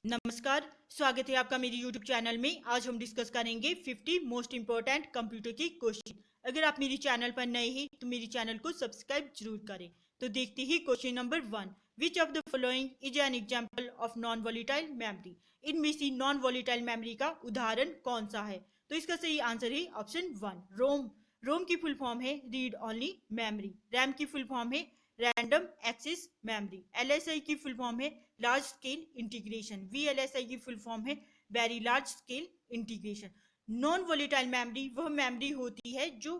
नमस्कार, स्वागत है आपका मेरे YouTube चैनल में। आज हम डिस्कस करेंगे 50 मोस्ट इम्पोर्टेंट कंप्यूटर के क्वेश्चन। अगर आप मेरे चैनल पर नए हैं तो मेरे चैनल को सब्सक्राइब जरूर करें। तो देखते ही question number 1। Which of the following is an example of non volatile memory? इनमें से नॉन वॉलीटाइल मेमोरी का उदाहरण कौन सा है? तो इसका सही आंसर है ऑप्शन 1, रोम। रोम की फुल फॉर्म है रीड ओनली मेमोरी। रैम की फुल फॉर्म है रैंडम एक्सेस मेमोरी। LSI की फुल फॉर्म है लार्ज स्केल इंटीग्रेशन। VLSI की फुल फॉर्म है very large scale integration. Non volatile memory वह मेमोरी होती है जो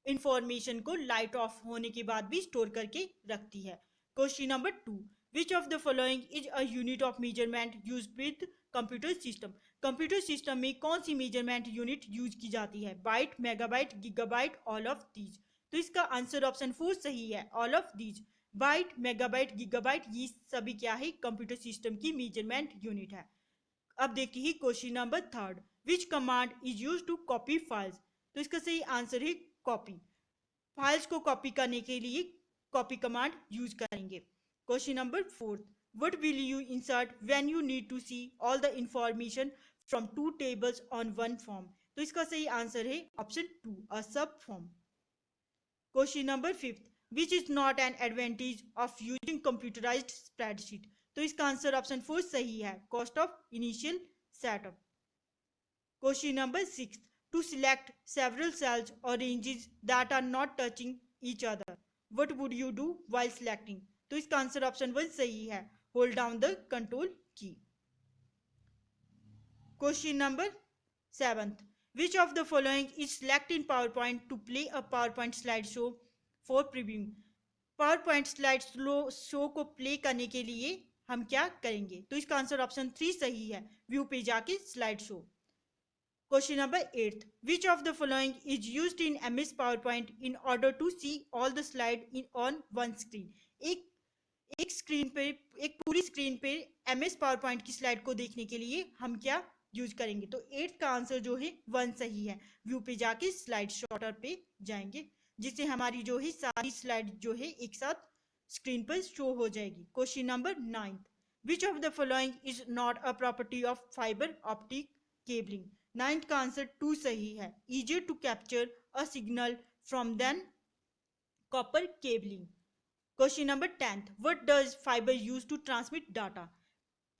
इंफॉर्मेशन को लाइट ऑफ होने के बाद भी स्टोर करके रखती है। Question number 2। Which of the following is a unit of measurement use with computer system? Computer system में कौन सी मेजरमेंट यूनिट यूज की जाती है? Byte, megabyte, gigabyte, all of these. तो इसका आंसर ऑप्शन 4 सही है, all of these. Byte, megabyte, gigabyte ये सभी क्या है? कंप्यूटर सिस्टम की मेजरमेंट यूनिट है। अब देखते हैं question number 3। Which command is use to copy files? तो इसका सही आंसर है कॉपी। फाइल्स को कॉपी करने के लिए कॉपी कमांड यूज करेंगे। Question number 4। What will you insert when you need to see all the information from two tables on one form? तो इसका सही आंसर है option 2, a subform. Question number 5। Which is not an advantage of using computerised spreadsheet? तो इसका answer option 4 सही है, cost of initial setup. Question number 6। To select several cells और ranges that are not touching each other, what would you do while selecting? तो इसका answer option 1 सही है, hold down the control key. Question number 7th. Which of the following is select in PowerPoint to play a PowerPoint slideshow for previewing? PowerPoint slide show को play करने के लिए हम क्या करेंगे? तो इसका आंसर ऑप्शन 3 सही है, व्यू पे जाके slide show. Question number 8। Which of the following is used in MS PowerPoint in order to see all the slide on one screen? एक एक स्क्रीन पे, एक पूरी स्क्रीन पे MS पावर पॉइंट की स्लाइड को देखने के लिए हम क्या यूज करेंगे? तो 8 का आंसर जो है 1 सही है, व्यू पे जाके स्लाइड शॉटर पे जाएंगे जिससे हमारी जो है सारी स्लाइड जो है एक साथ स्क्रीन पर शो हो जाएगी। Question number 9। Which of the following is not a property of fibre optic cabling? 9 का आंसर 2 सही है, easier to capture a signal from than copper cabling. Question number 10। What does fibre use to transmit data?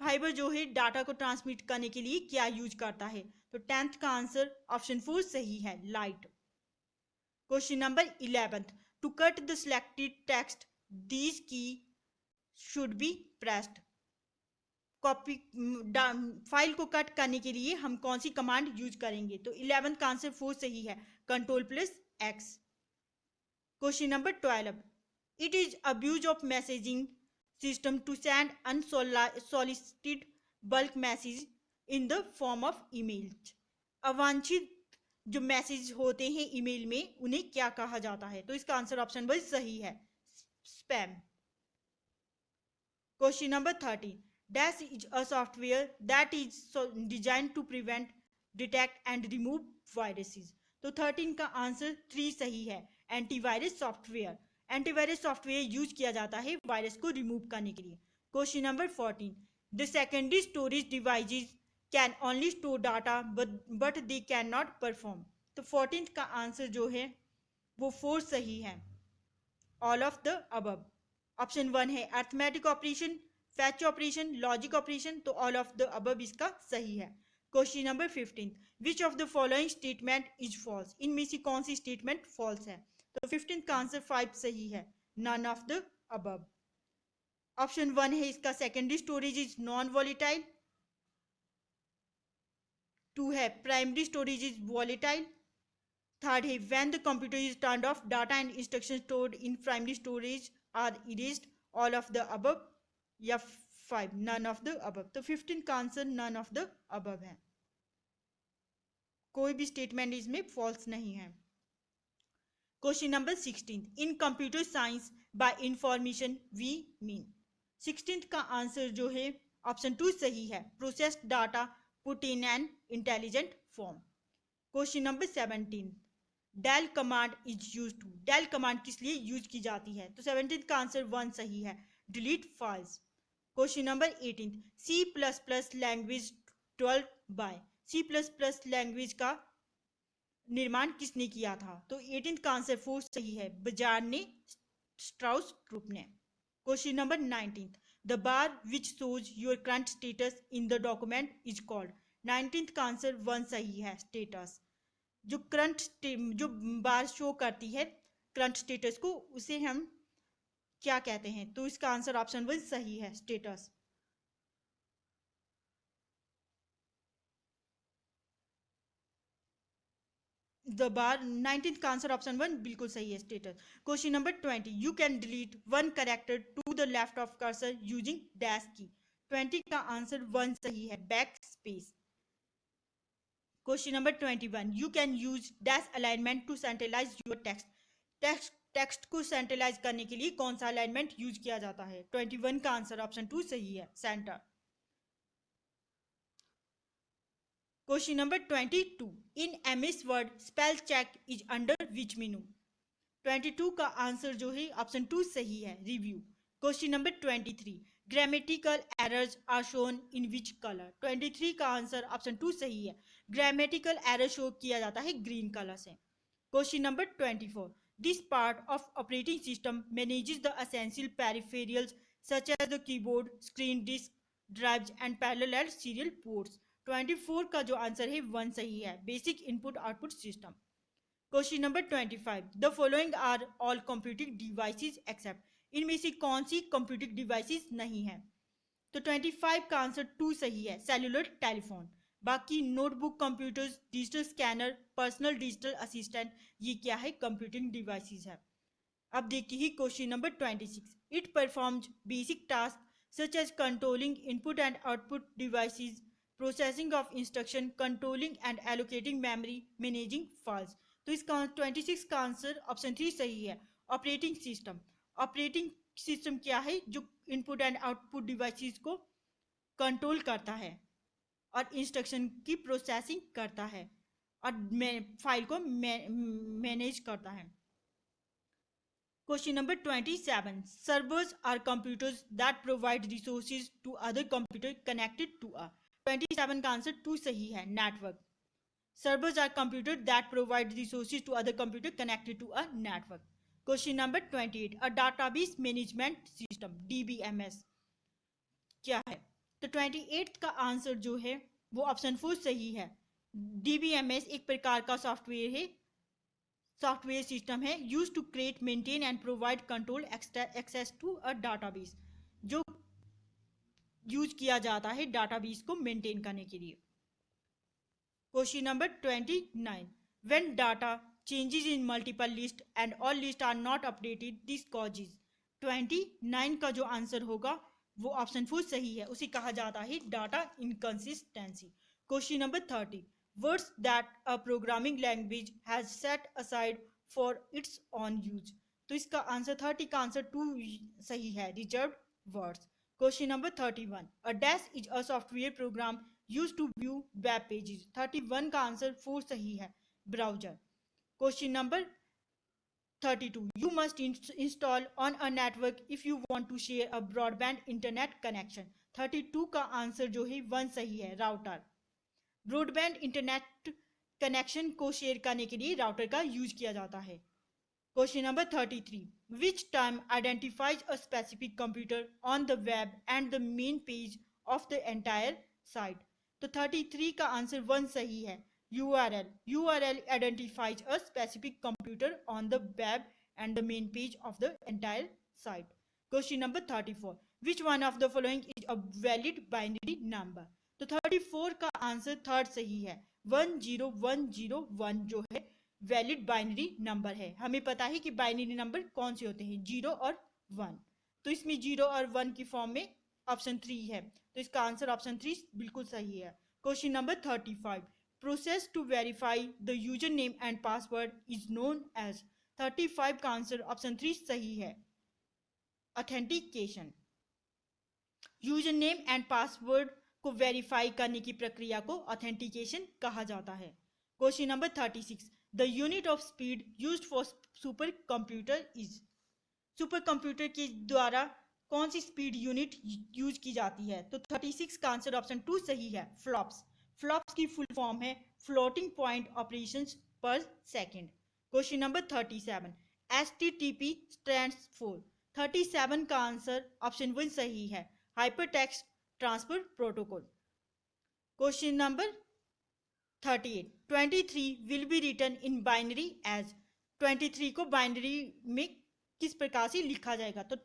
Fibre जो है data को transmit करने के लिए क्या यूज करता है? तो 10th का आंसर ऑप्शन 4 सही है, light. Question number 11। To cut the selected text these key should be pressed. Copy file को कट करने के लिए हम कौन सी कमांड यूज करेंगे? तो 11th का आंसर 4 सही है, control plus x. Question number 12। It is abuse of messaging system to send unsolicited bulk message in the form of emails. अवांछित जो मैसेज होते हैं ईमेल में उन्हें क्या कहा जाता है? तो इसका आंसर ऑप्शन 1 सही है, spam. Question number 13। Dash is a software that is design to prevent, detect and remove viruses. तो 13 का आंसर 3 सही है, antivirus software. Antivirus software use किया जाता है वायरस को रिमूव करने के लिए। Question number 14। The secondary storage devices can only store data but they can not perform. तो 14th का आंसर जो है वो 4 सही है, all of the above. Option 1 है arithmetic operation, fetch operation, logic operation, तो ऑल ऑफ द अबव इसका सही है। Question number 15। Which of the following statement is false? इनमें से कौन सी स्टेटमेंट फॉल्स है? तो 15th का आंसर 5 सही है, none of the above. Option 1 है इसका secondary storage is non volatile. 2 है primary storage is volatile. Third है when the computer is turned off data and instruction stored in primary storage are erased, all of the above, या 5 none of the above. तो 15 का answer none of the above है, कोई भी statement इसमें false नहीं है। Question number 16। In computer science by information we mean. 16th का आंसर जो है ऑप्शन 2 सही है, processed data put in an intelligent form. Question number 17। Del command is use to, del command किस लिए यूज की जाती है? तो 17th का आंसर 1 सही है, delete files. Question number 18, C++ language developed by, C++ language का निर्माण किसने किया था? तो 18 का आंसर 4 सही है, बजाज ने, स्ट्राउस ग्रुप ने। Question number 19, the bar which shows your current status in the document is called. 19 का आंसर 1 सही है, स्टेटस। जो जो बार शो करती है करंट स्टेटस को, उसे हम क्या कहते हैं? तो इसका आंसर ऑप्शन 1 सही है, स्टेटस। द बार 19 का आंसर ऑप्शन 1 बिल्कुल सही है, status. Question number 20, you can delete one character to the left of cursor using dash की। 20 का आंसर 1 सही है, backspace. Question number 21, you can use dash alignment to centralize your text को centralize करने के लिए कौन सा अलाइनमेंट यूज किया जाता है? 21 का आंसर ऑप्शन 2 सही है, center. Question number 22, in MS Word spell check is under which menu. 22 का आंसर जो है ऑप्शन 2 सही है, review. Question number 23, grammatical errors are shown in which colour. 23 का आंसर ऑप्शन 2 सही है, ग्रामेटिकल एरर शो किया जाता है ग्रीन कलर से। Question number 24, this part of operating system manages the essential peripherals such as the keyboard, screen, disk, drives and parallel and serial ports. 24 का जो answer है 1 सही है, basic input output system. Question number 25, the following are all computing devices except. इनमें से कौन सी computing devices नहीं है? तो 25 का आंसर 2 सही है, सेलुलर टेलीफोन। बाकी notebook, computers, digital scanner, personal digital assistant, ये क्या है? कंप्यूटिंग डिवाइसेस है। अब देखिए ही question number 26, it performs basic task such as controlling input and output devices, processing of instruction, controlling and allocating memory, managing files. तो इसका 26 का आंसर ऑप्शन 3 सही है, ऑपरेटिंग सिस्टम। ऑपरेटिंग सिस्टम क्या है? जो इनपुट एंड आउटपुट डिवाइसेस को control करता है और इंस्ट्रक्शन की प्रोसेसिंग करता है और फाइल को मैनेज करता है। Question number 27. Servers are computers that provide resources to other computers connected to a। 27 का आंसर 2 सही है, network। Servers are computers that provide resources to other computers connected to a network। Question number 28. A database management system, DBMS, क्या है? तो 28 का answer जो है वो ऑप्शन 4 सही है। DBMS एक प्रकार का सॉफ्टवेयर सिस्टम है, use to create, maintain and provide control access to a database, जो यूज किया जाता है डाटाबेस को मेंटेन करने के लिए। Question number 29, when data changes in multiple list and all list are not updated, this causes. 29 का जो आंसर होगा वो ऑप्शन 4 सही है, उसे कहा जाता है data inconsistency. Question number 30, words that a programming language has set aside for its own use। तो इसका आंसर 30 का आंसर 2 सही है, reserved words. Question number 31, a dash is a software program used to view web pages। 31 का answer 4 सही है, browser. Question number 32, you must install on a network if you want to share a broadband internet connection। 32 का answer जो है 1 सही है, router. Broadband internet connection को share करने के लिए राउटर का यूज किया जाता है। Question number 33, which term identifies a specific computer on the web and the main page of the entire site. तो 33 का आंसर 1 सही है, URL। URL identifies a specific computer on the web and the main page of the entire site. Question number 34, which one of the following is a valid binary number. तो 34 का answer 3 सही है, 10101 जो है valid binary number है। हमें पता है कि बाइनरी नंबर कौन से होते हैं, 0 और 1, तो इसमें 0 और 1 की फॉर्म में ऑप्शन 3 है, तो इसका आंसर ऑप्शन 3 बिल्कुल सही है। Question number 35, process to verify the user name and password is known as. 35 का आंसर ऑप्शन 3 सही है, authentication. User name and password को वेरीफाई करने की प्रक्रिया को ऑथेंटिकेशन कहा जाता है। Question number 36, the unit of speed used for super computer is. Super computer के द्वारा कौन सी स्पीड यूनिट यूज की जाती है? तो 36 का आंसर ऑप्शन 2 सही है, फ्लॉप्स। फ्लॉप्स की फुल फॉर्म है floating point operations per second. Question number 37, HTTP stands for. 37 का आंसर ऑप्शन 1 सही है, hyper text transfer protocol. Question number 38, 23 will be written in binary as. 23 को बाइनरी में किस प्रकार से लिखा जाएगा? तो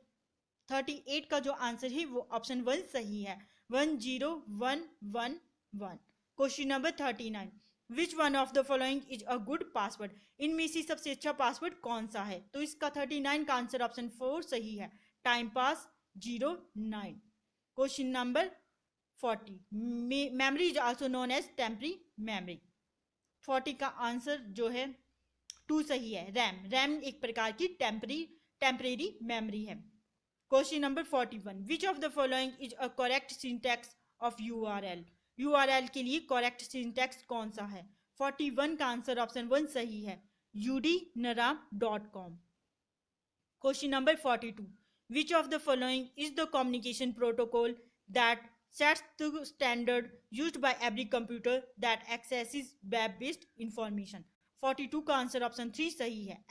38 का जो आंसर है वो ऑप्शन 1 सही है, 10111। Question number 39, which one of the following is a good password. इनमें से सबसे अच्छा पासवर्ड कौन सा है? तो इसका 39 का आंसर ऑप्शन 4 सही है, time pass 09। Question number 40, memory is also known as temporary memory. 40 का आंसर जो है 2 सही है, रैम। रैम एक प्रकार की टेम्परेरी मेमोरी है। Question number 41, which of the following is a correct syntax of URL। URL के लिए करेक्ट सिंटैक्स कौन सा है? 41 का आंसर ऑप्शन 1 सही है, udnaram.com। Question number 42, which of the following is the communication protocol that sets the standard used by every computer that accesses web-based information। 42 का answer option 3 सही है,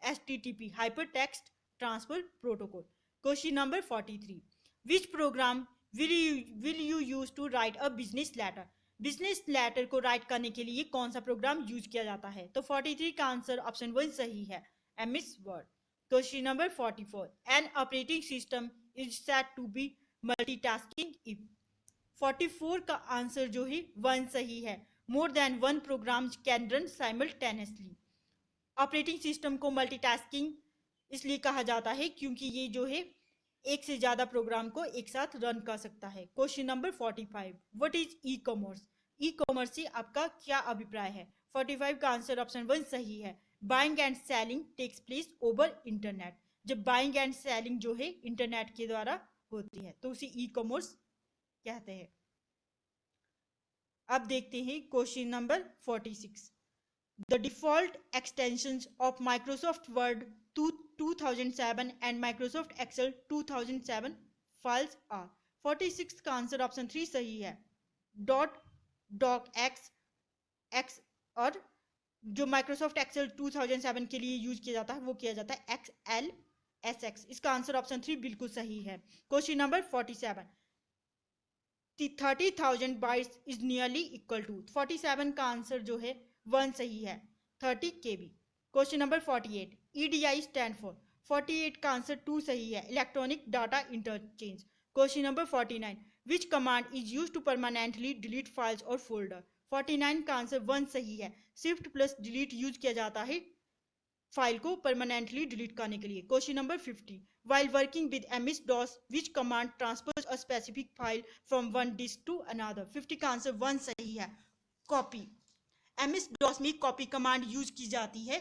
HTTP Hypertext Transfer Protocol। Question number 43, which program will you use to write a business letter। Business letter को write करने के लिए कौन सा program use किया जाता है? तो 43 का आंसर ऑप्शन 1 सही है, MS Word। Question number 44, an operating system is said to be multitasking if। 44 का आंसर जो है 1 सही है, more than one program can run simultaneously. Operating system को मल्टीटास्किंग इसलिए कहा जाता है क्योंकि ये जो है एक से ज्यादा प्रोग्राम को एक साथ रन कर सकता है। Question number 45, what is e commerce. E commerce से आपका क्या अभिप्राय है? 45 का आंसर ऑप्शन 1 सही है, buying and selling takes place over internet. जब बाइंग एंड सेलिंग जो है इंटरनेट के द्वारा होती है तो उसे ई कॉमर्स कहते हैं। अब देखते हैं question number 46, the default extensions of Microsoft Word 2007 and Microsoft Excel 2007 files are. 46 का आंसर ऑप्शन 3 सही है, .docx और जो माइक्रोसॉफ्ट एक्सेल 2007 के लिए यूज किया जाता है वो किया जाता है XLSX। इसका आंसर ऑप्शन 3 बिल्कुल सही है। Question number 47, 30,000 bytes is nearly equal to. 47 का आंसर जो है 1 सही है, 30 KB। Question number 48, EDI stand for. 48 का आंसर 2 सही है, electronic data interchange. Question number 49, which command is use to permanently delete files और फोल्डर। 49 का आंसर 1 सही है, शिफ्ट प्लस डिलीट यूज किया जाता है फाइल को परमानेंटली डिलीट करने के लिए। Question number 50, while working with MS-DOS which command transfers a specific file from one disk to another। 50 का आंसर 1 सही है, कॉपी। MS-DOS में कॉपी कमांड यूज की जाती है